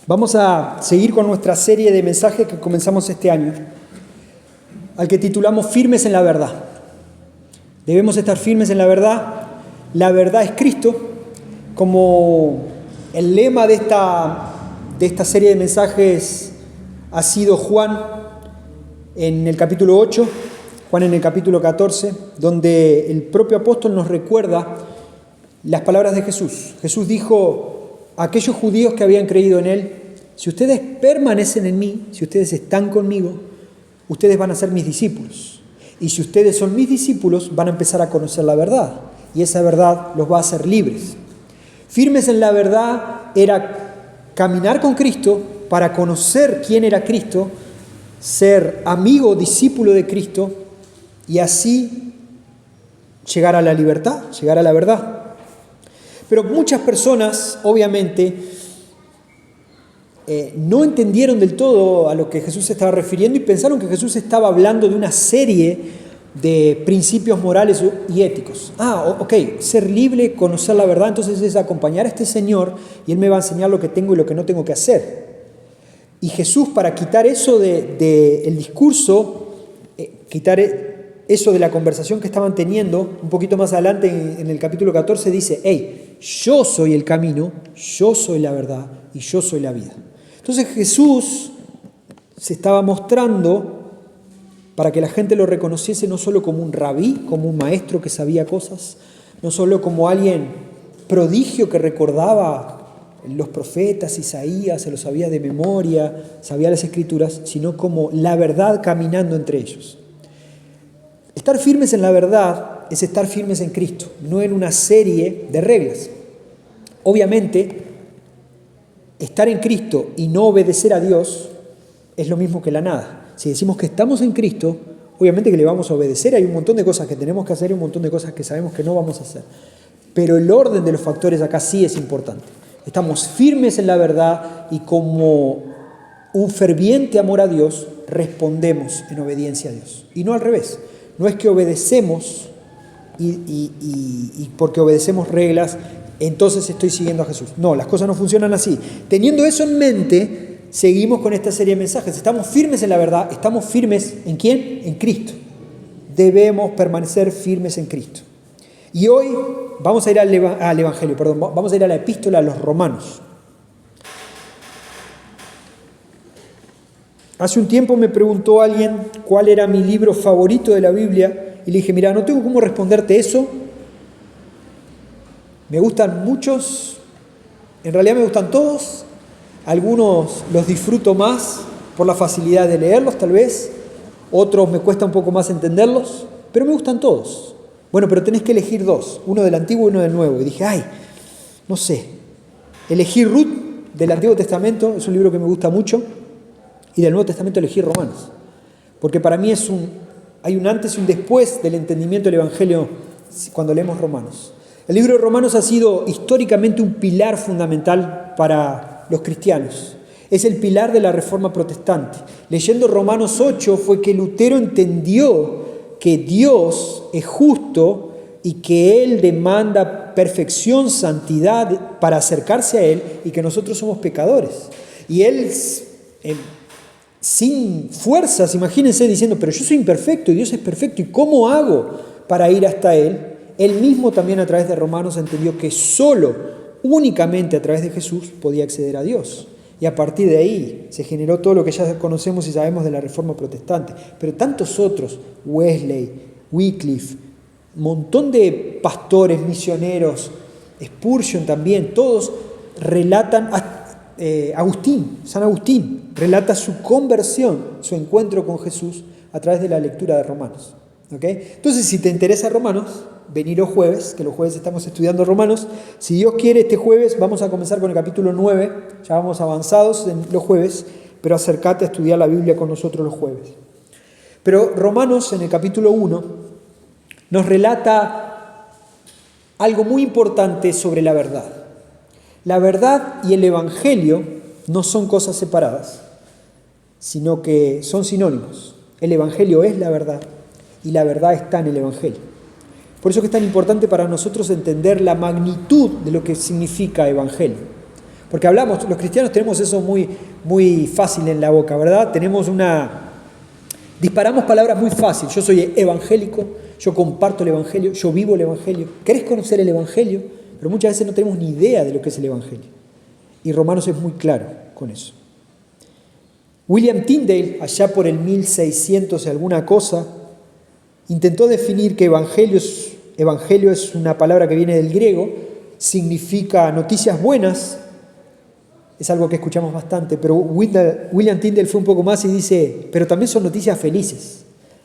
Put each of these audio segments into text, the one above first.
Vamos a seguir con nuestra serie de mensajes que comenzamos este año, al que titulamos Firmes en la Verdad. Debemos estar firmes en la verdad. La verdad es Cristo, como el lema de esta serie de mensajes ha sido Juan en el capítulo 8, Juan en el capítulo 14, donde el propio apóstol nos recuerda las palabras de Jesús. Jesús dijo a aquellos judíos que habían creído en Él: si ustedes permanecen en mí, si ustedes están conmigo, ustedes van a ser mis discípulos. Y si ustedes son mis discípulos, van a empezar a conocer la verdad. Y esa verdad los va a hacer libres. Firmes en la verdad era caminar con Cristo para conocer quién era Cristo, ser amigo, discípulo de Cristo, y así llegar a la libertad, llegar a la verdad. Pero muchas personas, obviamente, no entendieron del todo a lo que Jesús se estaba refiriendo y pensaron que Jesús estaba hablando de una serie de principios morales y éticos. Ok, ser libre, conocer la verdad, entonces es acompañar a este Señor y Él me va a enseñar lo que tengo y lo que no tengo que hacer. Y Jesús, para quitar eso del discurso, quitar eso de la conversación que estaban teniendo, un poquito más adelante en el capítulo 14 dice: hey, yo soy el camino, yo soy la verdad y yo soy la vida. Entonces Jesús se estaba mostrando para que la gente lo reconociese no solo como un rabí, como un maestro que sabía cosas, no solo como alguien prodigio que recordaba los profetas, Isaías, se lo sabía de memoria, sabía las escrituras, sino como la verdad caminando entre ellos. Estar firmes en la verdad es estar firmes en Cristo, no en una serie de reglas. Obviamente, estar en Cristo y no obedecer a Dios es lo mismo que la nada. Si decimos que estamos en Cristo, obviamente que le vamos a obedecer. Hay un montón de cosas que tenemos que hacer y un montón de cosas que sabemos que no vamos a hacer. Pero el orden de los factores acá sí es importante. Estamos firmes en la verdad y como un ferviente amor a Dios, respondemos en obediencia a Dios. Y no al revés. No es que obedecemos y porque obedecemos reglas, entonces estoy siguiendo a Jesús. No, las cosas no funcionan así. Teniendo eso en mente, seguimos con esta serie de mensajes. Estamos firmes en la verdad. ¿Estamos firmes en quién? En Cristo. Debemos permanecer firmes en Cristo. Y hoy vamos a ir al Evangelio, vamos a ir a la epístola a los Romanos. Hace un tiempo me preguntó alguien cuál era mi libro favorito de la Biblia y le dije: mira, no tengo cómo responderte eso. Me gustan muchos, en realidad me gustan todos. Algunos los disfruto más por la facilidad de leerlos tal vez, otros me cuesta un poco más entenderlos, pero me gustan todos. Bueno, pero tenés que elegir dos, uno del Antiguo y uno del Nuevo. Y dije: no sé, elegí Ruth del Antiguo Testamento, es un libro que me gusta mucho, y del Nuevo Testamento elegí Romanos, porque para mí hay un antes y un después del entendimiento del Evangelio cuando leemos Romanos. El libro de Romanos ha sido históricamente un pilar fundamental para los cristianos. Es el pilar de la Reforma Protestante. Leyendo Romanos 8 fue que Lutero entendió que Dios es justo y que Él demanda perfección, santidad para acercarse a Él, y que nosotros somos pecadores. Y Él, sin fuerzas, imagínense diciendo: pero yo soy imperfecto y Dios es perfecto, ¿y cómo hago para ir hasta Él? Él mismo también a través de Romanos entendió que únicamente a través de Jesús podía acceder a Dios. Y a partir de ahí se generó todo lo que ya conocemos y sabemos de la Reforma Protestante. Pero tantos otros, Wesley, Wycliffe, un montón de pastores, misioneros, Spurgeon también, todos relatan, San Agustín relata su conversión, su encuentro con Jesús a través de la lectura de Romanos. ¿Okay? Entonces, si te interesa Romanos, venir los jueves, que los jueves estamos estudiando Romanos. Si Dios quiere, este jueves vamos a comenzar con el capítulo 9, ya vamos avanzados en los jueves, pero acércate a estudiar la Biblia con nosotros los jueves. Pero Romanos, en el capítulo 1, nos relata algo muy importante sobre la verdad. La verdad y el Evangelio no son cosas separadas, sino que son sinónimos. El Evangelio es la verdad y la verdad está en el Evangelio. Por eso que es tan importante para nosotros entender la magnitud de lo que significa evangelio. Porque hablamos, los cristianos tenemos eso muy, muy fácil en la boca, ¿verdad? Disparamos palabras muy fácil. Yo soy evangélico, yo comparto el evangelio, yo vivo el evangelio. ¿Querés conocer el evangelio? Pero muchas veces no tenemos ni idea de lo que es el evangelio. Y Romanos es muy claro con eso. William Tyndale, allá por el 1600 y alguna cosa, intentó definir que evangelio es una palabra que viene del griego, significa noticias buenas. Es algo que escuchamos bastante, pero William Tyndale fue un poco más y dice, pero también son noticias felices,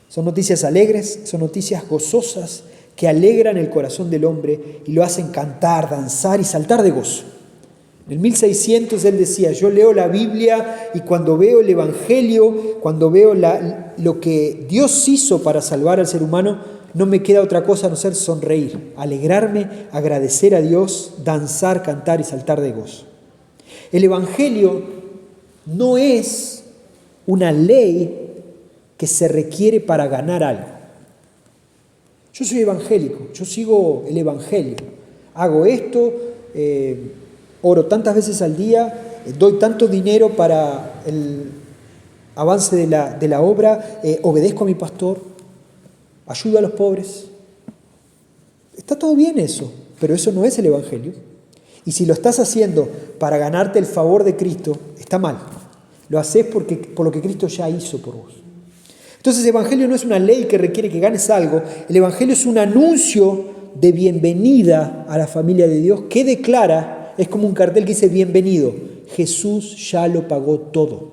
son noticias alegres, son noticias gozosas que alegran el corazón del hombre y lo hacen cantar, danzar y saltar de gozo. En el 1600 él decía, yo leo la Biblia y cuando veo el Evangelio, cuando veo lo que Dios hizo para salvar al ser humano, no me queda otra cosa a no ser sonreír, alegrarme, agradecer a Dios, danzar, cantar y saltar de gozo. El Evangelio no es una ley que se requiere para ganar algo. Yo soy evangélico, yo sigo el Evangelio, hago esto, oro tantas veces al día, doy tanto dinero para el avance de la obra, obedezco a mi pastor, ayudo a los pobres. Está todo bien eso, pero eso no es el Evangelio. Y si lo estás haciendo para ganarte el favor de Cristo, está mal. Lo haces por lo que Cristo ya hizo por vos. Entonces el Evangelio no es una ley que requiere que ganes algo. El Evangelio es un anuncio de bienvenida a la familia de Dios que declara, es como un cartel que dice bienvenido, Jesús ya lo pagó todo.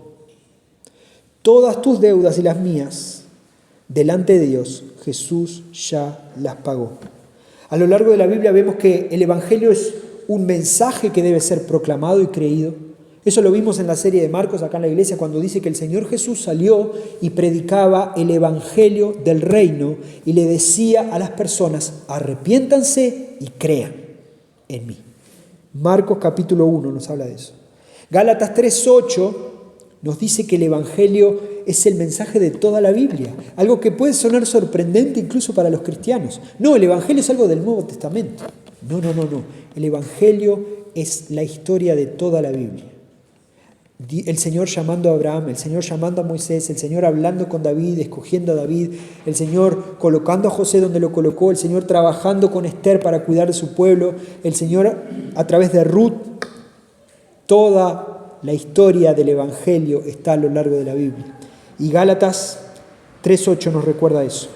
Todas tus deudas y las mías, delante de Dios, Jesús ya las pagó. A lo largo de la Biblia vemos que el Evangelio es un mensaje que debe ser proclamado y creído. Eso lo vimos en la serie de Marcos acá en la iglesia cuando dice que el Señor Jesús salió y predicaba el evangelio del reino y le decía a las personas, arrepiéntanse y crean en mí. Marcos capítulo 1 nos habla de eso. Gálatas 3:8 nos dice que el evangelio es el mensaje de toda la Biblia, algo que puede sonar sorprendente incluso para los cristianos. No, el evangelio es algo del Nuevo Testamento. No. El Evangelio es la historia de toda la Biblia. El Señor llamando a Abraham, el Señor llamando a Moisés, el Señor hablando con David, escogiendo a David, el Señor colocando a José donde lo colocó, el Señor trabajando con Esther para cuidar de su pueblo, el Señor a través de Ruth. Toda la historia del Evangelio está a lo largo de la Biblia. Y Gálatas 3:8 nos recuerda eso.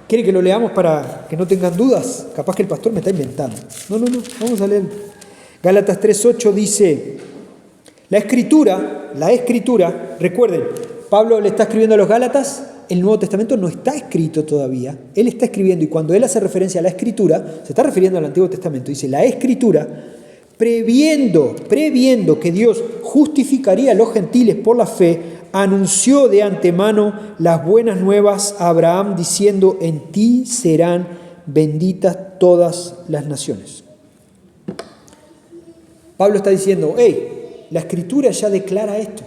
¿Quiere que lo leamos para que no tengan dudas? Capaz que el pastor me está inventando. No, vamos a leer. Gálatas 3:8 dice, la escritura, recuerden, Pablo le está escribiendo a los Gálatas, el Nuevo Testamento no está escrito todavía, él está escribiendo y cuando él hace referencia a la escritura, se está refiriendo al Antiguo Testamento, dice, la escritura, previendo que Dios justificaría a los gentiles por la fe, anunció de antemano las buenas nuevas a Abraham diciendo, en ti serán benditas todas las naciones. Pablo está diciendo, la Escritura ya declara esto.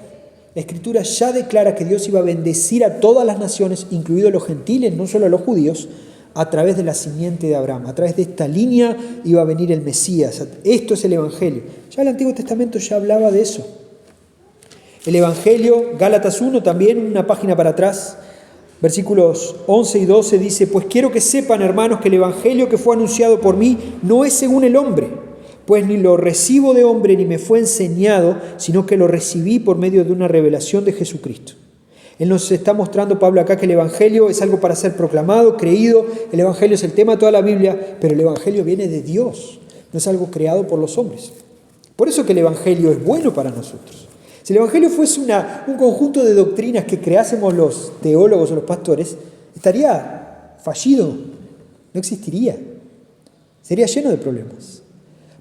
La Escritura ya declara que Dios iba a bendecir a todas las naciones, incluidos los gentiles, no solo a los judíos, a través de la simiente de Abraham. A través de esta línea iba a venir el Mesías. Esto es el Evangelio. Ya el Antiguo Testamento ya hablaba de eso. El Evangelio, Gálatas 1, también una página para atrás, versículos 11 y 12 dice, pues quiero que sepan, hermanos, que el Evangelio que fue anunciado por mí no es según el hombre, pues ni lo recibo de hombre ni me fue enseñado, sino que lo recibí por medio de una revelación de Jesucristo. Él nos está mostrando, Pablo, acá que el Evangelio es algo para ser proclamado, creído, el Evangelio es el tema de toda la Biblia, pero el Evangelio viene de Dios, no es algo creado por los hombres. Por eso que el Evangelio es bueno para nosotros. Si el Evangelio fuese un conjunto de doctrinas que creásemos los teólogos o los pastores, estaría fallido, no existiría, sería lleno de problemas.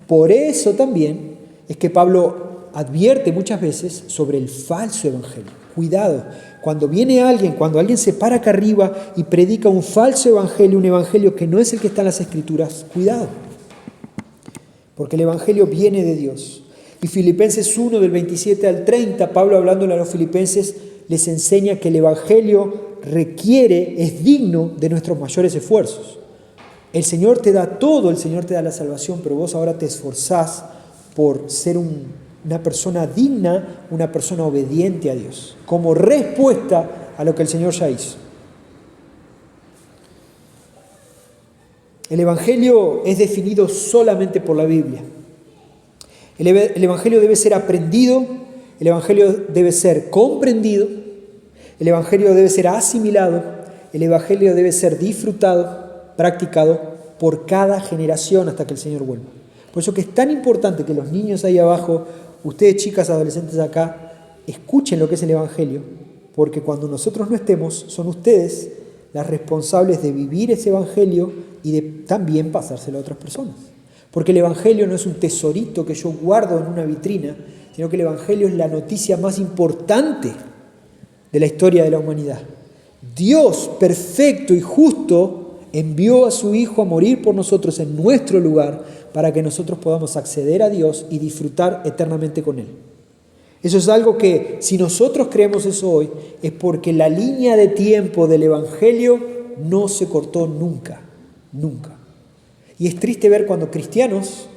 Por eso también es que Pablo advierte muchas veces sobre el falso evangelio. Cuidado, cuando alguien se para acá arriba y predica un falso evangelio, un evangelio que no es el que está en las Escrituras, cuidado, porque el evangelio viene de Dios. Y Filipenses 1, del 27 al 30, Pablo hablándole a los filipenses, les enseña que el evangelio es digno de nuestros mayores esfuerzos. El Señor te da todo, el Señor te da la salvación, pero vos ahora te esforzás por ser una persona digna, una persona obediente a Dios, como respuesta a lo que el Señor ya hizo. El Evangelio es definido solamente por la Biblia. El Evangelio debe ser aprendido, el Evangelio debe ser comprendido, el Evangelio debe ser asimilado, el Evangelio debe ser disfrutado, practicado por cada generación hasta que el Señor vuelva. Por eso que es tan importante que los niños ahí abajo, ustedes chicas, adolescentes acá, escuchen lo que es el Evangelio, porque cuando nosotros no estemos, son ustedes las responsables de vivir ese Evangelio y de también pasárselo a otras personas. Porque el Evangelio no es un tesorito que yo guardo en una vitrina, sino que el Evangelio es la noticia más importante de la historia de la humanidad. Dios, perfecto y justo, envió a su Hijo a morir por nosotros en nuestro lugar para que nosotros podamos acceder a Dios y disfrutar eternamente con Él. Eso es algo que, si nosotros creemos eso hoy, es porque la línea de tiempo del Evangelio no se cortó nunca, nunca. Y es triste ver cuando cristianos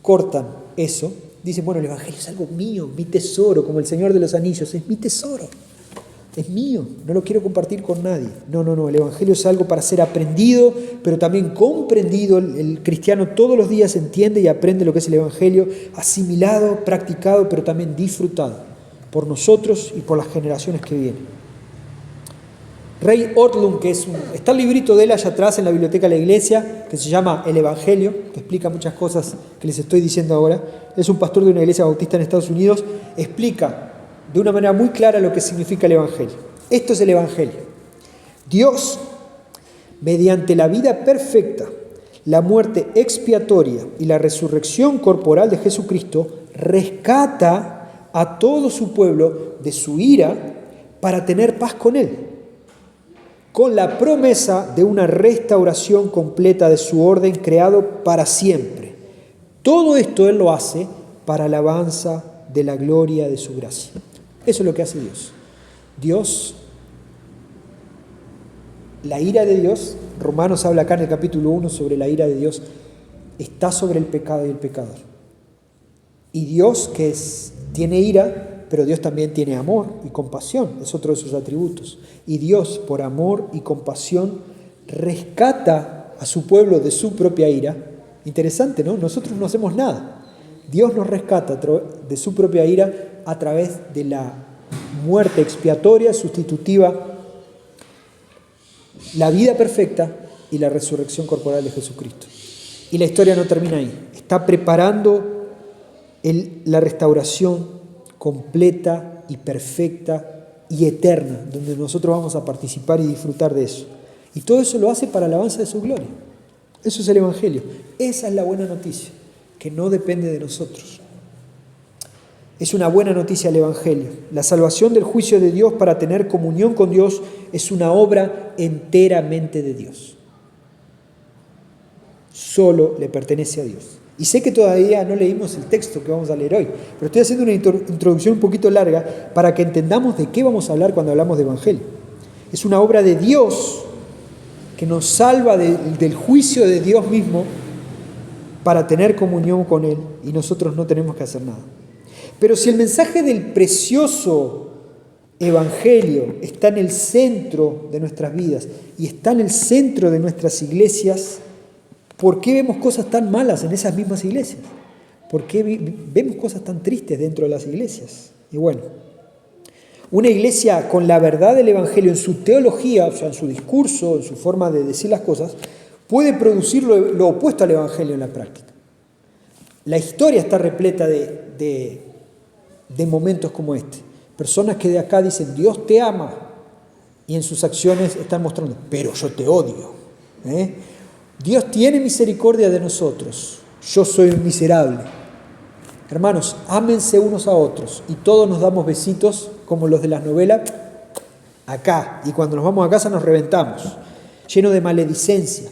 cortan eso, dicen, bueno, el Evangelio es algo mío, mi tesoro, como el Señor de los Anillos, es mi tesoro, es mío, no lo quiero compartir con nadie. No, el Evangelio es algo para ser aprendido, pero también comprendido. El cristiano todos los días entiende y aprende lo que es el Evangelio, asimilado, practicado, pero también disfrutado por nosotros y por las generaciones que vienen. Ray Ortlund, está el librito de él allá atrás en la biblioteca de la iglesia, que se llama El Evangelio, que explica muchas cosas que les estoy diciendo ahora. Es un pastor de una iglesia bautista en Estados Unidos, explica de una manera muy clara lo que significa el Evangelio. Esto es el Evangelio. Dios, mediante la vida perfecta, la muerte expiatoria y la resurrección corporal de Jesucristo, rescata a todo su pueblo de su ira para tener paz con Él, con la promesa de una restauración completa de su orden creado para siempre. Todo esto Él lo hace para alabanza de la gloria de su gracia. Eso es lo que hace Dios. Dios, la ira de Dios, Romanos habla acá en el capítulo 1 sobre la ira de Dios, está sobre el pecado y el pecador. Y Dios, tiene ira, pero Dios también tiene amor y compasión, es otro de sus atributos. Y Dios, por amor y compasión, rescata a su pueblo de su propia ira. Interesante, ¿no? Nosotros no hacemos nada. Dios nos rescata de su propia ira a través de la muerte expiatoria, sustitutiva, la vida perfecta y la resurrección corporal de Jesucristo. Y la historia no termina ahí. Está preparando la restauración completa y perfecta y eterna, donde nosotros vamos a participar y disfrutar de eso. Y todo eso lo hace para la alabanza de su gloria. Eso es el Evangelio. Esa es la buena noticia, que no depende de nosotros. Es una buena noticia el Evangelio. La salvación del juicio de Dios para tener comunión con Dios es una obra enteramente de Dios. Solo le pertenece a Dios. Y sé que todavía no leímos el texto que vamos a leer hoy, pero estoy haciendo una introducción un poquito larga para que entendamos de qué vamos a hablar cuando hablamos de Evangelio. Es una obra de Dios que nos salva del juicio de Dios mismo para tener comunión con Él, y nosotros no tenemos que hacer nada. Pero si el mensaje del precioso Evangelio está en el centro de nuestras vidas y está en el centro de nuestras iglesias, ¿por qué vemos cosas tan malas en esas mismas iglesias? ¿Por qué vemos cosas tan tristes dentro de las iglesias? Y bueno, una iglesia con la verdad del Evangelio en su teología, o sea, en su discurso, en su forma de decir las cosas, puede producir lo opuesto al Evangelio en la práctica. La historia está repleta de momentos como este. Personas que de acá dicen, Dios te ama, y en sus acciones están mostrando, pero yo te odio. Dios tiene misericordia de nosotros, yo soy un miserable. Hermanos, ámense unos a otros, y todos nos damos besitos, como los de las novelas, acá, y cuando nos vamos a casa nos reventamos, lleno de maledicencia,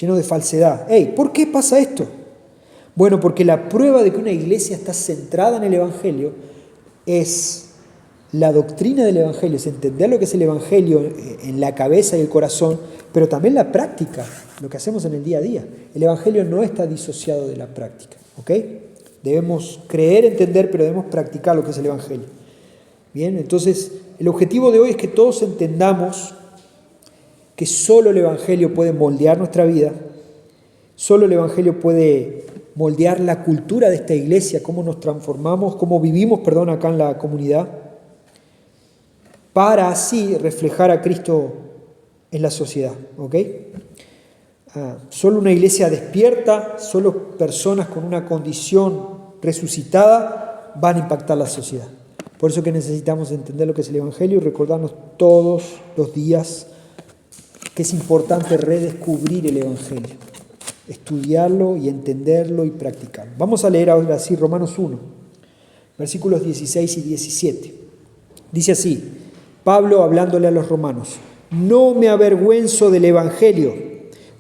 lleno de falsedad. ¿Por qué pasa esto? Bueno, porque la prueba de que una iglesia está centrada en el Evangelio es La doctrina del Evangelio es entender lo que es el Evangelio en la cabeza y el corazón, pero también la práctica, lo que hacemos en el día a día. El Evangelio no está disociado de la práctica, ¿ok? Debemos creer, entender, pero debemos practicar lo que es el Evangelio. Bien, entonces el objetivo de hoy es que todos entendamos que solo el Evangelio puede moldear nuestra vida, solo el Evangelio puede moldear la cultura de esta iglesia, cómo nos transformamos, cómo vivimos, acá en la comunidad, para así reflejar a Cristo en la sociedad, ¿ok? Solo una iglesia despierta, solo personas con una condición resucitada van a impactar la sociedad. Por eso que necesitamos entender lo que es el Evangelio y recordarnos todos los días que es importante redescubrir el Evangelio, estudiarlo y entenderlo y practicarlo. Vamos a leer ahora así Romanos 1, versículos 16 y 17. Dice así, Pablo hablándole a los romanos: no me avergüenzo del Evangelio,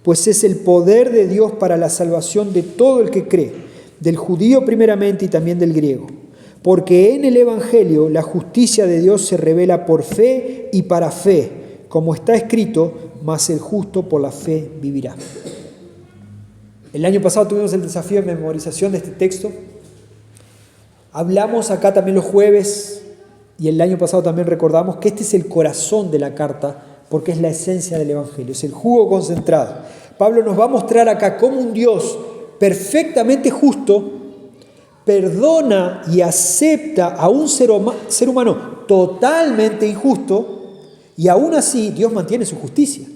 pues es el poder de Dios para la salvación de todo el que cree, del judío primeramente y también del griego. Porque en el Evangelio la justicia de Dios se revela por fe y para fe, como está escrito, mas el justo por la fe vivirá. El año pasado tuvimos el desafío de memorización de este texto. Hablamos acá también los jueves y el año pasado también recordamos que este es el corazón de la carta porque es la esencia del Evangelio, es el jugo concentrado. Pablo nos va a mostrar acá cómo un Dios perfectamente justo perdona y acepta a un ser humano totalmente injusto y aún así Dios mantiene su justicia.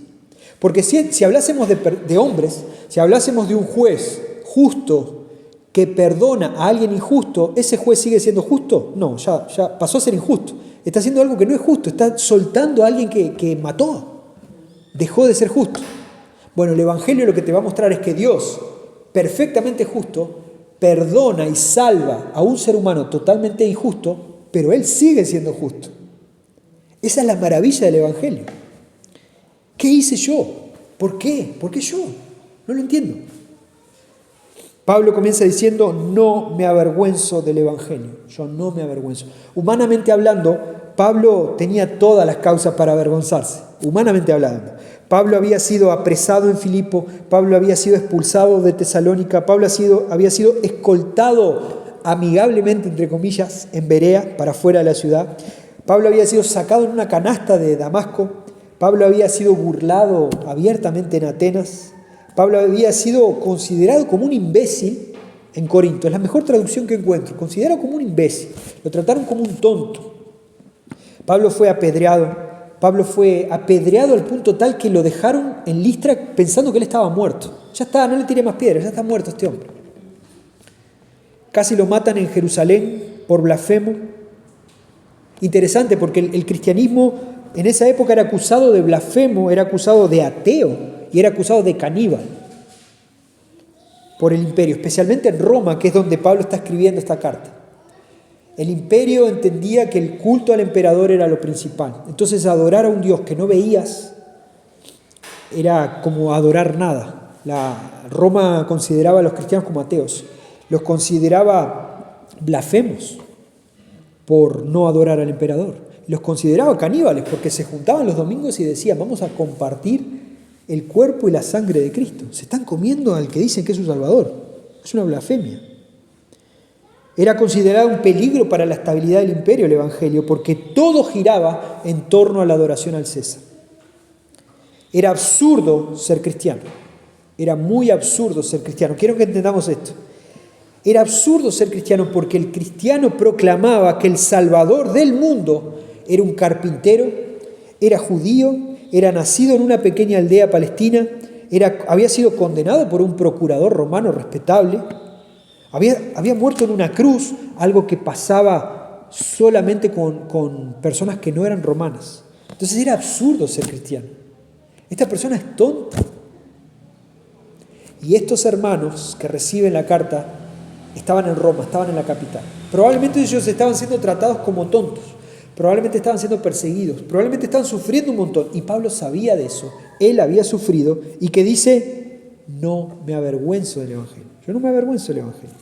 Porque si hablásemos de hombres, si hablásemos de un juez justo que perdona a alguien injusto, ¿ese juez sigue siendo justo? No, ya pasó a ser injusto. Está haciendo algo que no es justo, está soltando a alguien que mató. Dejó de ser justo. Bueno, el Evangelio lo que te va a mostrar es que Dios, perfectamente justo, perdona y salva a un ser humano totalmente injusto, pero Él sigue siendo justo. Esa es la maravilla del Evangelio. ¿Qué hice yo? ¿Por qué? ¿Por qué yo? No lo entiendo. Pablo comienza diciendo, no me avergüenzo del Evangelio. Yo no me avergüenzo. Humanamente hablando, Pablo tenía todas las causas para avergonzarse. Humanamente hablando. Pablo había sido apresado en Filipo, Pablo había sido expulsado de Tesalónica, Pablo había sido escoltado amigablemente, entre comillas, en Berea, para fuera de la ciudad. Pablo había sido sacado en una canasta de Damasco. Pablo había sido burlado abiertamente en Atenas. Pablo había sido considerado como un imbécil en Corinto. Es la mejor traducción que encuentro. Considerado como un imbécil. Lo trataron como un tonto. Pablo fue apedreado. Pablo fue apedreado al punto tal que lo dejaron en Listra pensando que él estaba muerto. Ya está, no le tire más piedras, ya está muerto este hombre. Casi lo matan en Jerusalén por blasfemo. Interesante porque el cristianismo en esa época era acusado de blasfemo, era acusado de ateo y era acusado de caníbal por el imperio, especialmente en Roma, que es donde Pablo está escribiendo esta carta. El imperio entendía que el culto al emperador era lo principal. Entonces adorar a un Dios que no veías era como adorar nada. Roma consideraba a los cristianos como ateos. Los consideraba blasfemos por no adorar al emperador. Los consideraba caníbales porque se juntaban los domingos y decían, vamos a compartir el cuerpo y la sangre de Cristo. Se están comiendo al que dicen que es su Salvador. Es una blasfemia. Era considerado un peligro para la estabilidad del imperio el Evangelio, porque todo giraba en torno a la adoración al César. Era absurdo ser cristiano. Era muy absurdo ser cristiano. Quiero que entendamos esto. Era absurdo ser cristiano porque el cristiano proclamaba que el Salvador del mundo era un carpintero, era judío, era nacido en una pequeña aldea palestina, había sido condenado por un procurador romano respetable, había muerto en una cruz, algo que pasaba solamente con personas que no eran romanas. Entonces era absurdo ser cristiano. Esta persona es tonta. Y estos hermanos que reciben la carta estaban en Roma, estaban en la capital. Probablemente ellos estaban siendo tratados como tontos, probablemente estaban siendo perseguidos, probablemente estaban sufriendo un montón. Y Pablo sabía de eso, él había sufrido y que dice, no me avergüenzo del Evangelio. Yo no me avergüenzo del Evangelio.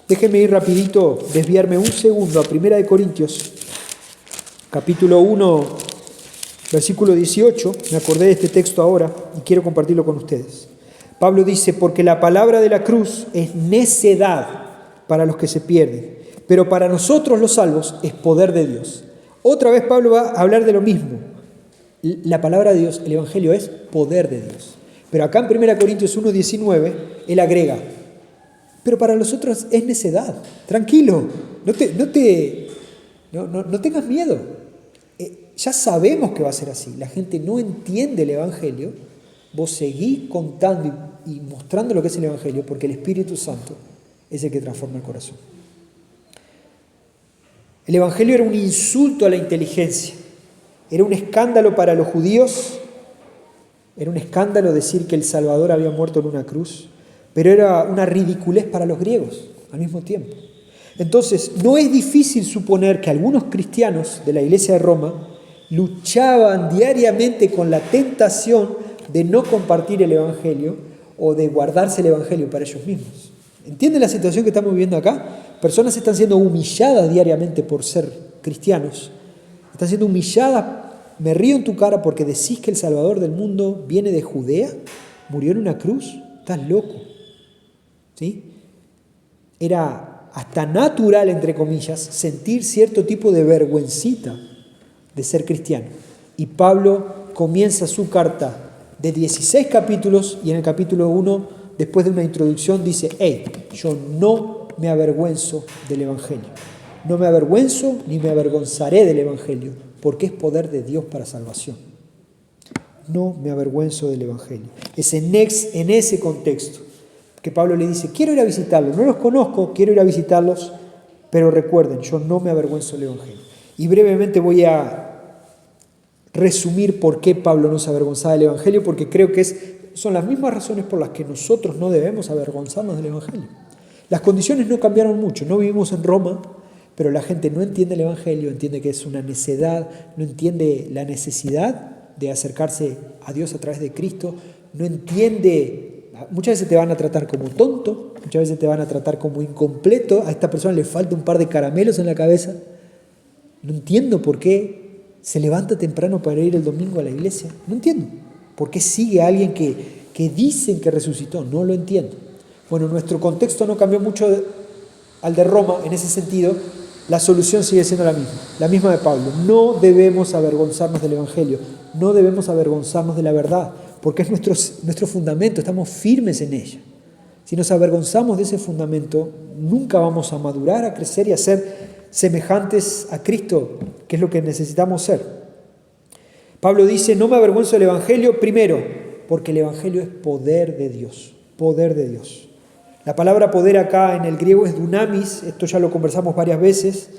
Déjenme ir rapidito, desviarme un segundo a 1 Corintios, capítulo 1, versículo 18. Me acordé de este texto ahora y quiero compartirlo con ustedes. Pablo dice, porque la palabra de la cruz es necedad para los que se pierden, pero para nosotros los salvos es poder de Dios. Otra vez Pablo va a hablar de lo mismo. La palabra de Dios, el Evangelio es poder de Dios. Pero acá en 1 Corintios 1:19, él agrega, pero para nosotros es necedad. Tranquilo, no tengas miedo. Ya sabemos que va a ser así. La gente no entiende el Evangelio. Vos seguís contando y mostrando lo que es el Evangelio, porque el Espíritu Santo es el que transforma el corazón. El Evangelio era un insulto a la inteligencia. Era un escándalo para los judíos. Era un escándalo decir que el Salvador había muerto en una cruz. Pero era una ridiculez para los griegos al mismo tiempo. Entonces, no es difícil suponer que algunos cristianos de la iglesia de Roma luchaban diariamente con la tentación de no compartir el Evangelio o de guardarse el Evangelio para ellos mismos. ¿Entienden la situación que estamos viviendo acá? Personas están siendo humilladas diariamente por ser cristianos. Están siendo humilladas. Me río en tu cara porque decís que el Salvador del mundo viene de Judea, murió en una cruz. Estás loco. ¿Sí? Era hasta natural, entre comillas, sentir cierto tipo de vergüencita de ser cristiano. Y Pablo comienza su carta de 16 capítulos y en el capítulo 1, después de una introducción, dice, hey, yo no me avergüenzo del Evangelio. No me avergüenzo ni me avergonzaré del Evangelio, porque es poder de Dios para salvación. No me avergüenzo del Evangelio. Es en ese contexto que Pablo le dice, quiero ir a visitarlos, no los conozco, quiero ir a visitarlos, pero recuerden, yo no me avergüenzo del Evangelio. Y brevemente voy a resumir por qué Pablo no se avergonzaba del Evangelio, porque creo que son las mismas razones por las que nosotros no debemos avergonzarnos del Evangelio. Las condiciones no cambiaron mucho, no vivimos en Roma, pero la gente no entiende el Evangelio, entiende que es una necedad, no entiende la necesidad de acercarse a Dios a través de Cristo, no entiende. Muchas veces te van a tratar como tonto, muchas veces te van a tratar como incompleto, a esta persona le falta un par de caramelos en la cabeza. No entiendo por qué se levanta temprano para ir el domingo a la iglesia. No entiendo. ¿Por qué sigue a alguien que dicen que resucitó? No lo entiendo. Bueno, nuestro contexto no cambió mucho al de Roma en ese sentido. La solución sigue siendo la misma de Pablo. No debemos avergonzarnos del Evangelio, no debemos avergonzarnos de la verdad, porque es nuestro fundamento, estamos firmes en ella. Si nos avergonzamos de ese fundamento, nunca vamos a madurar, a crecer y a ser semejantes a Cristo, que es lo que necesitamos ser. Pablo dice, no me avergüenzo del Evangelio, primero, porque el Evangelio es poder de Dios, poder de Dios. La palabra poder acá en el griego es dunamis, esto ya lo conversamos varias veces.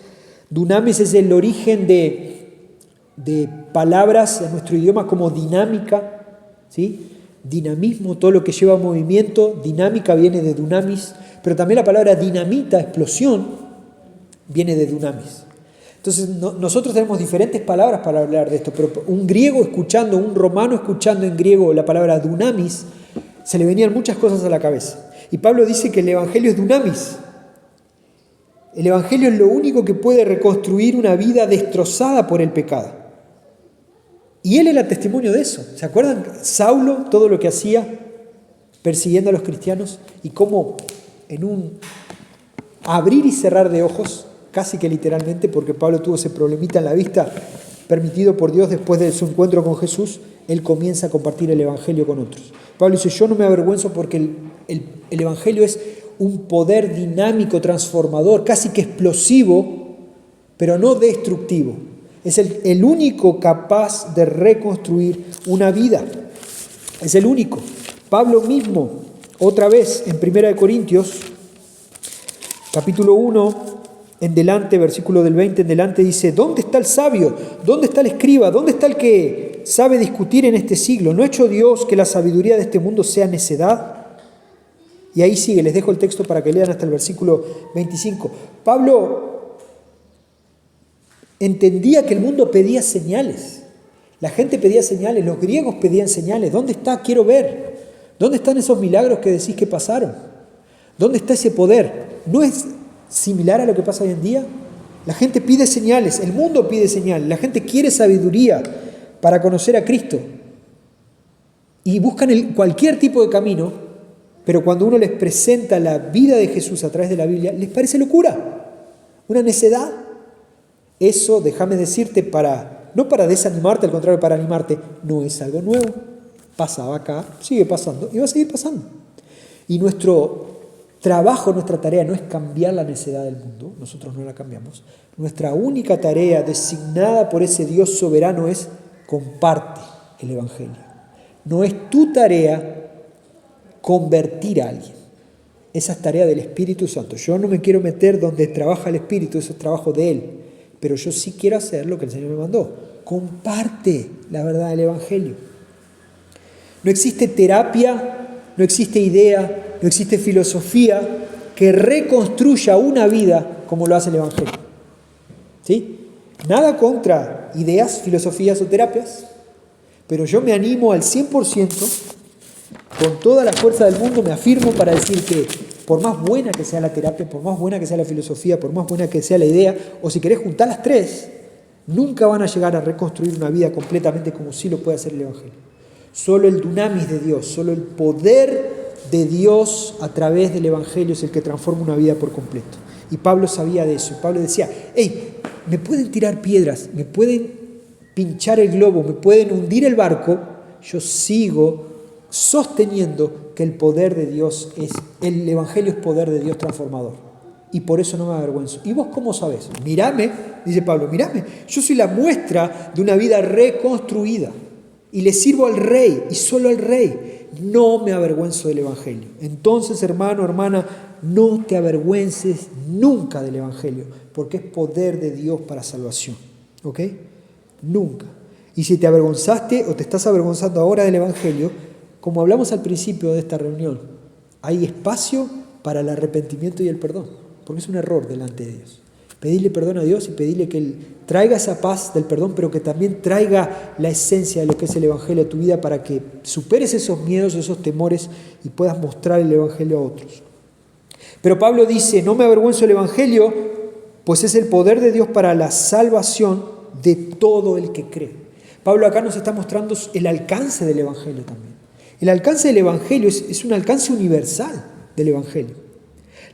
Dunamis es el origen de palabras en nuestro idioma como dinámica, ¿sí? Dinamismo, todo lo que lleva movimiento, dinámica viene de dunamis, pero también la palabra dinamita, explosión, viene de dunamis. Entonces nosotros tenemos diferentes palabras para hablar de esto, pero un griego escuchando, un romano escuchando en griego la palabra dunamis, se le venían muchas cosas a la cabeza. Y Pablo dice que el Evangelio es dunamis. El Evangelio es lo único que puede reconstruir una vida destrozada por el pecado. Y él era testimonio de eso. ¿Se acuerdan? Saulo, todo lo que hacía persiguiendo a los cristianos y cómo en un abrir y cerrar de ojos, casi que literalmente, porque Pablo tuvo ese problemita en la vista permitido por Dios después de su encuentro con Jesús, él comienza a compartir el Evangelio con otros. Pablo dice, yo no me avergüenzo porque el Evangelio es un poder dinámico, transformador, casi que explosivo, pero no destructivo. Es el único capaz de reconstruir una vida. Es el único. Pablo mismo, otra vez, en 1 Corintios, capítulo 1, en delante, versículo del 20 en delante, dice, ¿dónde está el sabio? ¿Dónde está el escriba? ¿Dónde está el que sabe discutir en este siglo? ¿No ha hecho Dios que la sabiduría de este mundo sea necedad? Y ahí sigue, les dejo el texto para que lean hasta el versículo 25. Pablo entendía que el mundo pedía señales. La gente pedía señales, los griegos pedían señales. ¿Dónde está? Quiero ver. ¿Dónde están esos milagros que decís que pasaron? ¿Dónde está ese poder? No es similar a lo que pasa hoy en día? La gente pide señales, el mundo pide señales, la gente quiere sabiduría para conocer a Cristo. Y buscan cualquier tipo de camino, pero cuando uno les presenta la vida de Jesús a través de la Biblia, les parece locura, una necedad. Eso, déjame decirte, no para desanimarte, al contrario, para animarte, no es algo nuevo. Pasaba acá, sigue pasando y va a seguir pasando. Y nuestro trabajo, nuestra tarea no es cambiar la necedad del mundo, nosotros no la cambiamos. Nuestra única tarea designada por ese Dios soberano es comparte el Evangelio. No es tu tarea convertir a alguien. Esa es tarea del Espíritu Santo. Yo no me quiero meter donde trabaja el Espíritu, eso es trabajo de Él. Pero yo sí quiero hacer lo que el Señor me mandó. Comparte la verdad del Evangelio. No existe terapia, no existe idea, no existe filosofía que reconstruya una vida como lo hace el Evangelio. ¿Sí? Nada contra ideas, filosofías o terapias, pero yo me animo al 100%, con toda la fuerza del mundo me afirmo para decir que por más buena que sea la terapia, por más buena que sea la filosofía, por más buena que sea la idea, o si querés juntar las tres, nunca van a llegar a reconstruir una vida completamente como sí lo puede hacer el Evangelio. Solo el dunamis de Dios, solo el poder de Dios a través del Evangelio es el que transforma una vida por completo. Y Pablo sabía de eso. Y Pablo decía, hey, me pueden tirar piedras, me pueden pinchar el globo, me pueden hundir el barco, yo sigo sosteniendo que el poder de Dios el Evangelio es poder de Dios transformador. Y por eso no me avergüenzo. ¿Y vos cómo sabés? Mírame, dice Pablo, mírame, yo soy la muestra de una vida reconstruida. Y le sirvo al Rey, y solo al Rey. No me avergüenzo del Evangelio. Entonces, hermano, hermana, no te avergüences nunca del Evangelio, porque es poder de Dios para salvación. ¿Ok? Nunca. Y si te avergonzaste o te estás avergonzando ahora del Evangelio, como hablamos al principio de esta reunión, hay espacio para el arrepentimiento y el perdón, porque es un error delante de Dios. Pedirle perdón a Dios y pedirle que Él traiga esa paz del perdón, pero que también traiga la esencia de lo que es el Evangelio a tu vida para que superes esos miedos, esos temores y puedas mostrar el Evangelio a otros. Pero Pablo dice, no me avergüenzo del Evangelio, pues es el poder de Dios para la salvación de todo el que cree. Pablo acá nos está mostrando el alcance del Evangelio también. El alcance del Evangelio es un alcance universal del Evangelio.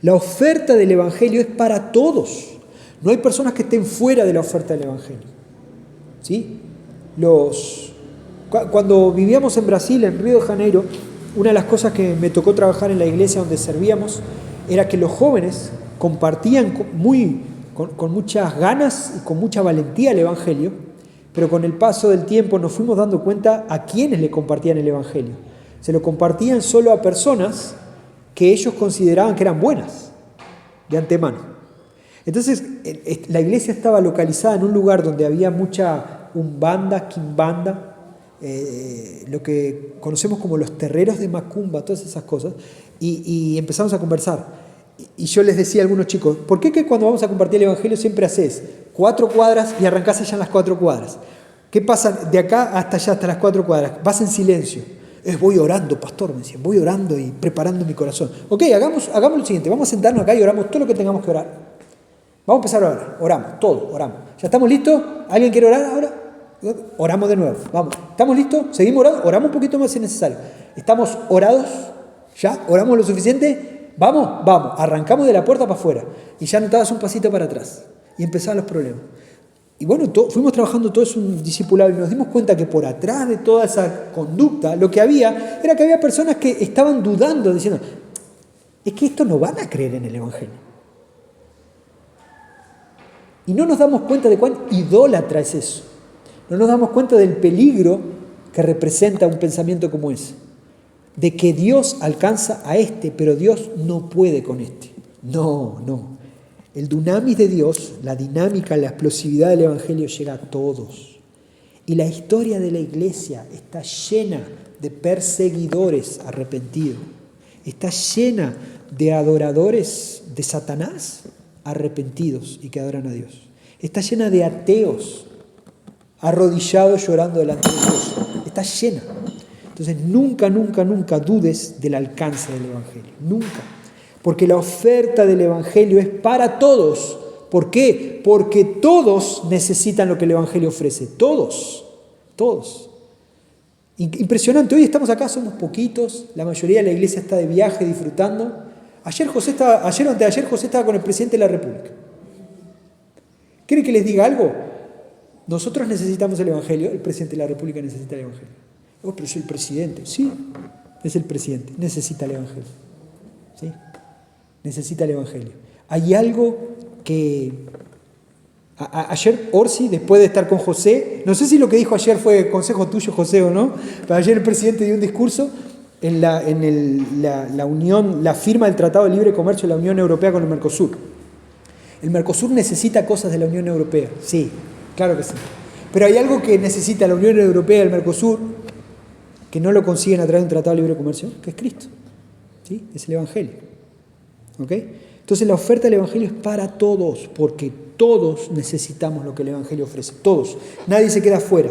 La oferta del Evangelio es para todos. No hay personas que estén fuera de la oferta del Evangelio. ¿Sí? Cuando vivíamos en Brasil, en Río de Janeiro, una de las cosas que me tocó trabajar en la iglesia donde servíamos era que los jóvenes compartían con muchas ganas y con mucha valentía el Evangelio, pero con el paso del tiempo nos fuimos dando cuenta a quiénes le compartían el Evangelio. Se lo compartían solo a personas que ellos consideraban que eran buenas de antemano. Entonces, la iglesia estaba localizada en un lugar donde había mucha umbanda, quimbanda, lo que conocemos como los terreros de Macumba, todas esas cosas, y empezamos a conversar. Y yo les decía a algunos chicos, ¿por qué que cuando vamos a compartir el Evangelio siempre haces 4 cuadras y arrancás allá en las 4 cuadras? ¿Qué pasa de acá hasta allá, hasta las 4 cuadras? Vas en silencio. Voy orando, pastor, me decían, voy orando y preparando mi corazón. Ok, hagamos lo siguiente, vamos a sentarnos acá y oramos todo lo que tengamos que orar. Vamos a empezar a orar, oramos, todo, oramos. ¿Ya estamos listos? ¿Alguien quiere orar ahora? Oramos de nuevo, vamos. ¿Estamos listos? ¿Seguimos orando? Oramos un poquito más si es necesario. ¿Estamos orados? ¿Ya? ¿Oramos lo suficiente? Vamos, vamos. Arrancamos de la puerta para afuera. Y ya no te das un pasito para atrás. Y empezaban los problemas. Y bueno, fuimos trabajando todo eso en un discipulado y nos dimos cuenta que por atrás de toda esa conducta, lo que había era que había personas que estaban dudando, diciendo, es que estos no van a creer en el Evangelio. Y no nos damos cuenta de cuán idólatra es eso. No nos damos cuenta del peligro que representa un pensamiento como ese. De que Dios alcanza a este, pero Dios no puede con este. No. El dunamis de Dios, la dinámica, la explosividad del Evangelio llega a todos. Y la historia de la iglesia está llena de perseguidores arrepentidos. Está llena de adoradores de Satanás arrepentidos y que adoran a Dios. Está llena de ateos arrodillados llorando delante de Dios. Está llena. Entonces nunca dudes del alcance del Evangelio. Nunca. Porque la oferta del Evangelio es para todos. ¿Por qué? Porque todos necesitan lo que el Evangelio ofrece. Todos. Todos. Impresionante. Hoy estamos acá, somos poquitos. La mayoría de la iglesia está de viaje, disfrutando. Ayer o anteayer José estaba con el presidente de la República. ¿Quieren que les diga algo? Nosotros necesitamos el Evangelio. El presidente de la República necesita el Evangelio. Oh, pero soy el presidente. Sí, es el presidente. Necesita el Evangelio. ¿Sí? Necesita el Evangelio. Hay algo que ayer Orsi, después de estar con José, no sé si lo que dijo ayer fue consejo tuyo, José, o no, pero ayer el presidente dio un discurso en la unión, la firma del Tratado de Libre Comercio de la Unión Europea con el Mercosur. El Mercosur necesita cosas de la Unión Europea, sí, claro que sí. Pero hay algo que necesita la Unión Europea y el Mercosur, que no lo consiguen a través de un Tratado de Libre Comercio, que es Cristo, ¿sí? Es el Evangelio. ¿Ok? Entonces la oferta del Evangelio es para todos, porque todos necesitamos lo que el Evangelio ofrece, todos, nadie se queda fuera.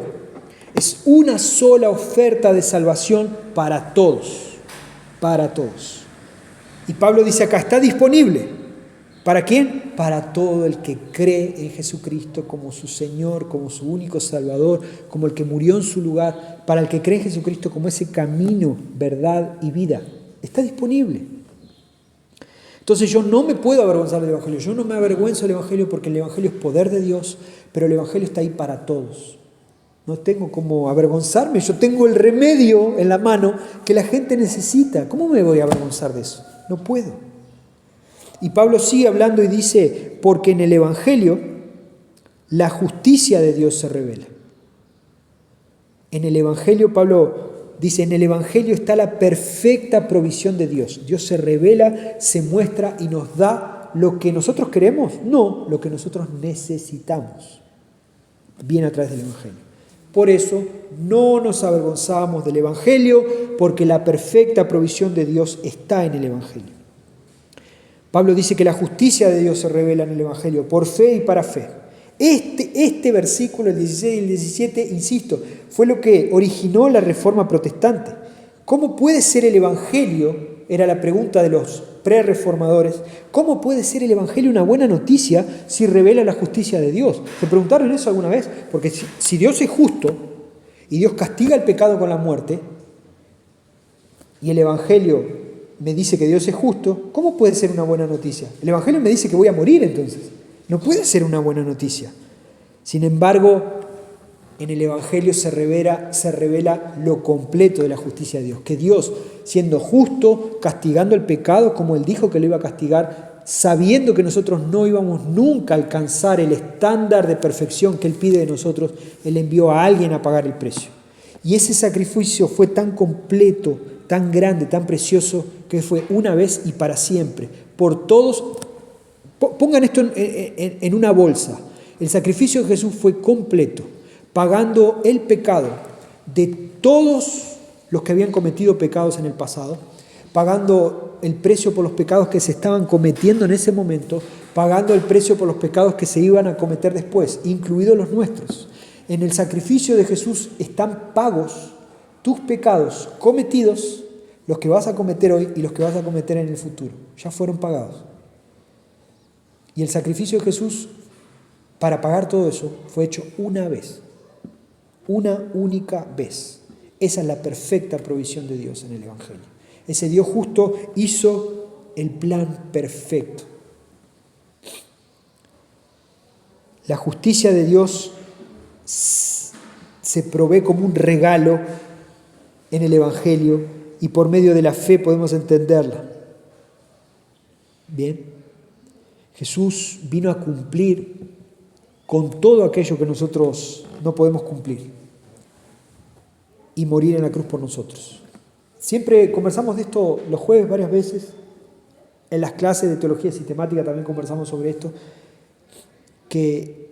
Es una sola oferta de salvación para todos, para todos. Y Pablo dice acá, está disponible. ¿Para quién? Para todo el que cree en Jesucristo como su Señor, como su único Salvador, como el que murió en su lugar, para el que cree en Jesucristo como ese camino, verdad y vida. Está disponible. Entonces yo no me puedo avergonzar del Evangelio, yo no me avergüenzo del Evangelio porque el Evangelio es poder de Dios, pero el Evangelio está ahí para todos. No tengo cómo avergonzarme, yo tengo el remedio en la mano que la gente necesita. ¿Cómo me voy a avergonzar de eso? No puedo. Y Pablo sigue hablando y dice, porque en el Evangelio la justicia de Dios se revela. En el Evangelio, Pablo dice, en el Evangelio está la perfecta provisión de Dios. Dios se revela, se muestra y nos da lo que nosotros queremos, no lo que nosotros necesitamos. Viene a través del Evangelio. Por eso no nos avergonzamos del Evangelio, porque la perfecta provisión de Dios está en el Evangelio. Pablo dice que la justicia de Dios se revela en el Evangelio por fe y para fe. Este versículo, el 16 y el 17, insisto, fue lo que originó la Reforma Protestante. ¿Cómo puede ser el Evangelio? Era la pregunta de los pre-reformadores. ¿Cómo puede ser el Evangelio una buena noticia si revela la justicia de Dios? ¿Se preguntaron eso alguna vez? Porque si Dios es justo y Dios castiga el pecado con la muerte, y el Evangelio me dice que Dios es justo, ¿cómo puede ser una buena noticia? El Evangelio me dice que voy a morir entonces. No puede ser una buena noticia. Sin embargo, en el Evangelio se revela lo completo de la justicia de Dios. Que Dios, siendo justo, castigando el pecado como Él dijo que lo iba a castigar, sabiendo que nosotros no íbamos nunca a alcanzar el estándar de perfección que Él pide de nosotros, Él envió a alguien a pagar el precio. Y ese sacrificio fue tan completo, tan grande, tan precioso, que fue una vez y para siempre, por todos. Pongan esto en una bolsa. El sacrificio de Jesús fue completo, pagando el pecado de todos los que habían cometido pecados en el pasado, pagando el precio por los pecados que se estaban cometiendo en ese momento, pagando el precio por los pecados que se iban a cometer después, incluidos los nuestros. En el sacrificio de Jesús están pagos tus pecados cometidos, los que vas a cometer hoy y los que vas a cometer en el futuro. Ya fueron pagados. Y el sacrificio de Jesús, para pagar todo eso, fue hecho una vez. Una única vez. Esa es la perfecta provisión de Dios en el Evangelio. Ese Dios justo hizo el plan perfecto. La justicia de Dios se provee como un regalo en el Evangelio y por medio de la fe podemos entenderla. Bien, Jesús vino a cumplir con todo aquello que nosotros no podemos cumplir y morir en la cruz por nosotros. Siempre conversamos de esto los jueves varias veces, en las clases de teología sistemática también conversamos sobre esto, que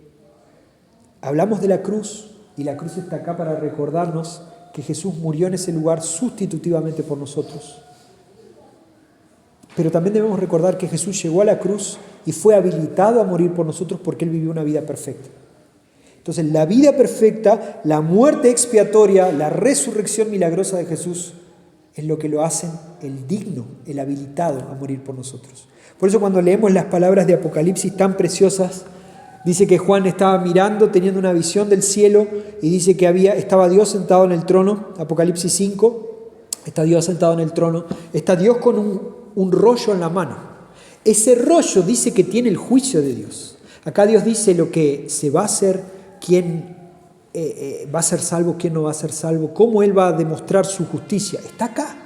hablamos de la cruz y la cruz está acá para recordarnos que Jesús murió en ese lugar sustitutivamente por nosotros. Pero también debemos recordar que Jesús llegó a la cruz y fue habilitado a morir por nosotros porque Él vivió una vida perfecta. Entonces, la vida perfecta, la muerte expiatoria, la resurrección milagrosa de Jesús es lo que lo hacen el digno, el habilitado a morir por nosotros. Por eso cuando leemos las palabras de Apocalipsis tan preciosas, dice que Juan estaba mirando, teniendo una visión del cielo, y dice que estaba Dios sentado en el trono, Apocalipsis 5, está Dios sentado en el trono, está Dios con un rollo en la mano. Ese rollo dice que tiene el juicio de Dios. Acá Dios dice lo que se va a hacer, quién va a ser salvo, quién no va a ser salvo, cómo Él va a demostrar su justicia. Está acá.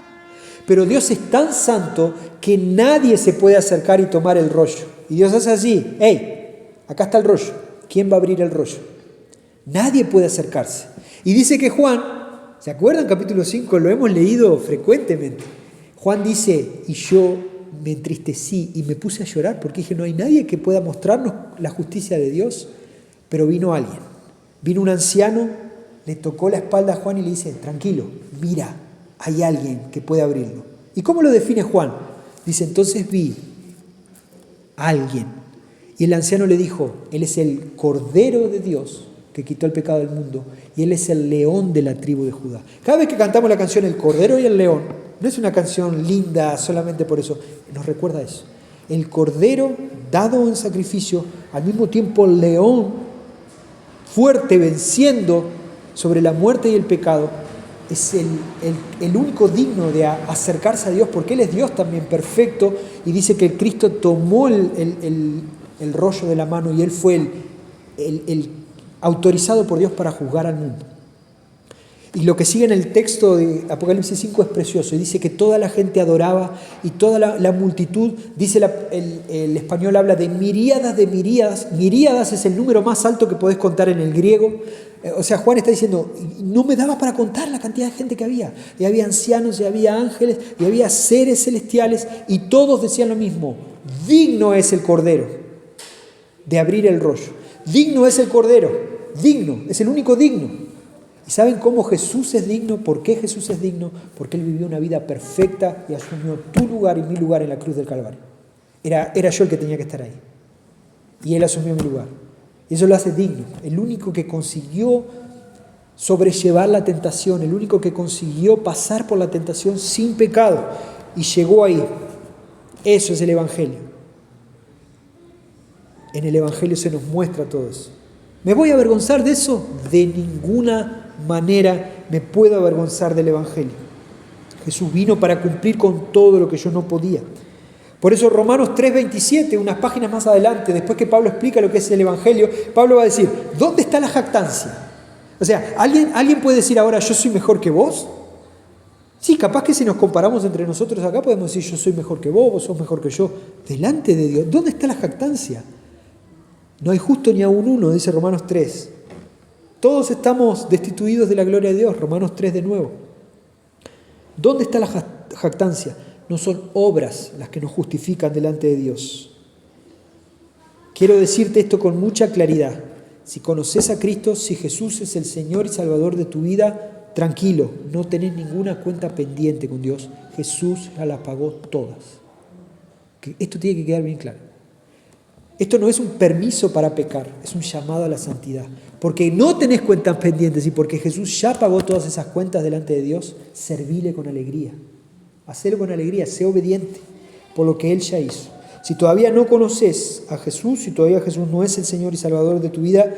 Pero Dios es tan santo que nadie se puede acercar y tomar el rollo. Y Dios hace así, hey, acá está el rollo. ¿Quién va a abrir el rollo? Nadie puede acercarse. Y dice que Juan, ¿se acuerdan? Capítulo 5, lo hemos leído frecuentemente. Juan dice, y yo me entristecí y me puse a llorar porque dije, no hay nadie que pueda mostrarnos la justicia de Dios. Pero vino alguien, vino un anciano, le tocó la espalda a Juan y le dice, tranquilo, mira, hay alguien que puede abrirlo. ¿Y cómo lo define Juan? Dice, entonces vi a alguien. Y el anciano le dijo, Él es el Cordero de Dios que quitó el pecado del mundo, y Él es el león de la tribu de Judá. Cada vez que cantamos la canción El Cordero y el León, no es una canción linda solamente por eso, nos recuerda eso. El Cordero dado en sacrificio, al mismo tiempo el león fuerte venciendo sobre la muerte y el pecado, es el único digno de acercarse a Dios, porque Él es Dios también perfecto, y dice que el Cristo tomó el rollo de la mano y Él fue el autorizado por Dios para juzgar al mundo. Y lo que sigue en el texto de Apocalipsis 5 es precioso, y dice que toda la gente adoraba y toda la multitud, dice el español habla de miríadas, miríadas es el número más alto que podés contar en el griego. O sea, Juan está diciendo, no me daba para contar la cantidad de gente que había. Y había ancianos, y había ángeles, y había seres celestiales, y todos decían lo mismo, digno es el Cordero de abrir el rollo. Digno es el Cordero, digno, es el único digno. ¿Y saben cómo Jesús es digno? ¿Por qué Jesús es digno? Porque Él vivió una vida perfecta y asumió tu lugar y mi lugar en la cruz del Calvario. Era yo el que tenía que estar ahí. Y Él asumió mi lugar. Y eso lo hace digno. El único que consiguió sobrellevar la tentación, el único que consiguió pasar por la tentación sin pecado y llegó ahí. Eso es el Evangelio. En el Evangelio se nos muestra todo eso. ¿Me voy a avergonzar de eso? De ninguna manera me puedo avergonzar del Evangelio. Jesús vino para cumplir con todo lo que yo no podía. Por eso Romanos 3:27, unas páginas más adelante, después que Pablo explica lo que es el Evangelio, Pablo va a decir, ¿dónde está la jactancia? O sea, ¿alguien puede decir ahora, yo soy mejor que vos? Sí, capaz que si nos comparamos entre nosotros acá podemos decir, yo soy mejor que vos sos mejor que yo. Delante de Dios, ¿dónde está la jactancia? No hay justo ni aún uno, dice Romanos 3. Todos estamos destituidos de la gloria de Dios, Romanos 3 de nuevo. ¿Dónde está la jactancia? No son obras las que nos justifican delante de Dios. Quiero decirte esto con mucha claridad. Si conoces a Cristo, si Jesús es el Señor y Salvador de tu vida, tranquilo, no tenés ninguna cuenta pendiente con Dios. Jesús ya las pagó todas. Esto tiene que quedar bien claro. Esto no es un permiso para pecar, es un llamado a la santidad. Porque no tenés cuentas pendientes y porque Jesús ya pagó todas esas cuentas delante de Dios, servile con alegría. Hacelo con alegría, sé obediente por lo que Él ya hizo. Si todavía no conoces a Jesús, si todavía Jesús no es el Señor y Salvador de tu vida,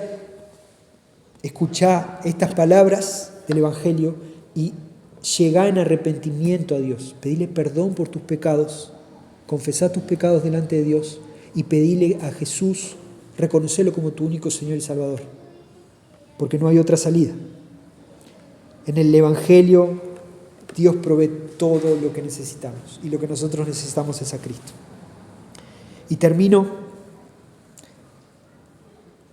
escuchá estas palabras del Evangelio y llegá en arrepentimiento a Dios. Pedile perdón por tus pecados, confesá tus pecados delante de Dios y pedile a Jesús, reconocerlo como tu único Señor y Salvador, porque no hay otra salida. En el Evangelio Dios provee todo lo que necesitamos y lo que nosotros necesitamos es a Cristo. Y termino,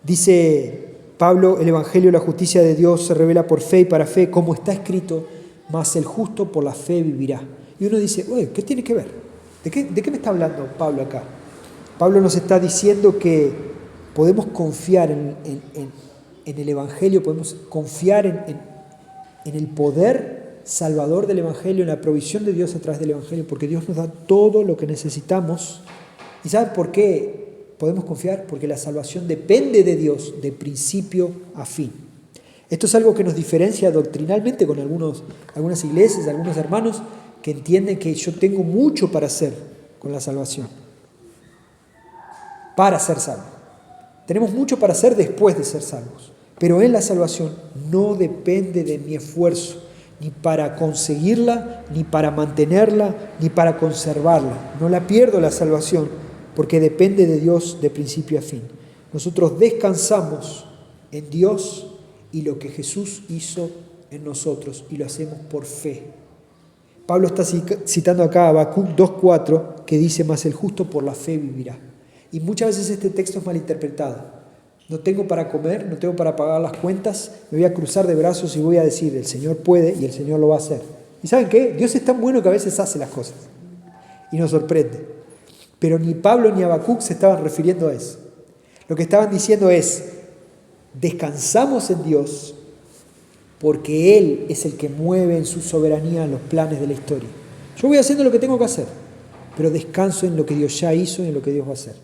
dice Pablo, el Evangelio, la justicia de Dios se revela por fe y para fe, como está escrito, mas el justo por la fe vivirá. Y uno dice, oye, ¿qué tiene que ver? ¿De qué me está hablando Pablo acá? Pablo nos está diciendo que podemos confiar en el Evangelio, podemos confiar en el poder salvador del Evangelio, en la provisión de Dios a través del Evangelio, porque Dios nos da todo lo que necesitamos. ¿Y saben por qué podemos confiar? Porque la salvación depende de Dios de principio a fin. Esto es algo que nos diferencia doctrinalmente con algunas iglesias, algunos hermanos que entienden que yo tengo mucho para hacer con la salvación, para ser salvo. Tenemos mucho para hacer después de ser salvos, pero en la salvación no depende de mi esfuerzo, ni para conseguirla, ni para mantenerla, ni para conservarla. No la pierdo la salvación, porque depende de Dios de principio a fin. Nosotros descansamos en Dios y lo que Jesús hizo en nosotros, y lo hacemos por fe. Pablo está citando acá a Habacuc 2:4, que dice: mas el justo por la fe vivirá. Y muchas veces este texto es malinterpretado. No tengo para comer, no tengo para pagar las cuentas, me voy a cruzar de brazos y voy a decir: el Señor puede y el Señor lo va a hacer. ¿Y saben qué? Dios es tan bueno que a veces hace las cosas y nos sorprende. Pero ni Pablo ni Habacuc se estaban refiriendo a eso. Lo que estaban diciendo es: descansamos en Dios porque Él es el que mueve en su soberanía los planes de la historia. Yo voy haciendo lo que tengo que hacer, pero descanso en lo que Dios ya hizo y en lo que Dios va a hacer.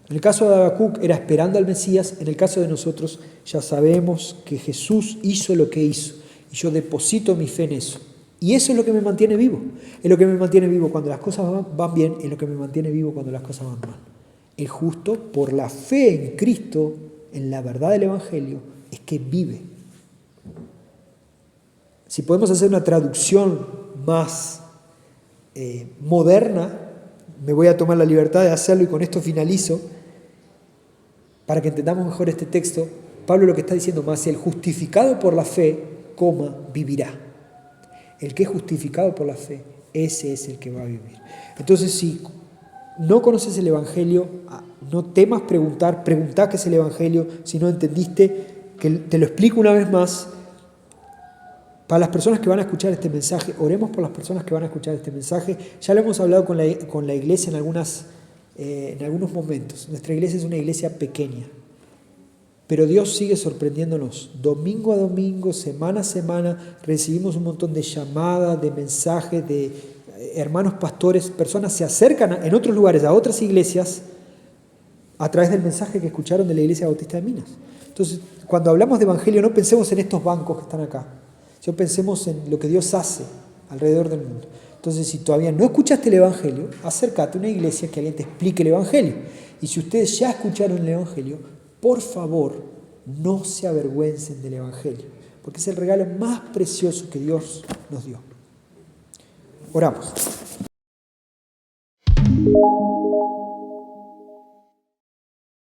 En el caso de Habacuc era esperando al Mesías, en el caso de nosotros ya sabemos que Jesús hizo lo que hizo y yo deposito mi fe en eso. Y eso es lo que me mantiene vivo. Es lo que me mantiene vivo cuando las cosas van bien, es lo que me mantiene vivo cuando las cosas van mal. El justo, por la fe en Cristo, en la verdad del Evangelio, es que vive. Si podemos hacer una traducción más moderna, me voy a tomar la libertad de hacerlo y con esto finalizo, para que entendamos mejor este texto. Pablo lo que está diciendo más: el justificado por la fe, vivirá. El que es justificado por la fe, ese es el que va a vivir. Entonces, si no conoces el Evangelio, no temas preguntá qué es el Evangelio. Si no entendiste, que te lo explico una vez más. Para las personas que van a escuchar este mensaje, oremos por las personas que van a escuchar este mensaje. Ya lo hemos hablado con la iglesia en algunos momentos. Nuestra iglesia es una iglesia pequeña, pero Dios sigue sorprendiéndonos. Domingo a domingo, semana a semana, recibimos un montón de llamadas, de mensajes, de hermanos pastores. Personas se acercan en otros lugares a otras iglesias a través del mensaje que escucharon de la Iglesia Bautista de Minas. Entonces, cuando hablamos de evangelio, no pensemos en estos bancos que están acá. Yo pensemos en lo que Dios hace alrededor del mundo. Entonces, si todavía no escuchaste el Evangelio, acércate a una iglesia que alguien te explique el Evangelio. Y si ustedes ya escucharon el Evangelio, por favor, no se avergüencen del Evangelio, porque es el regalo más precioso que Dios nos dio. Oramos.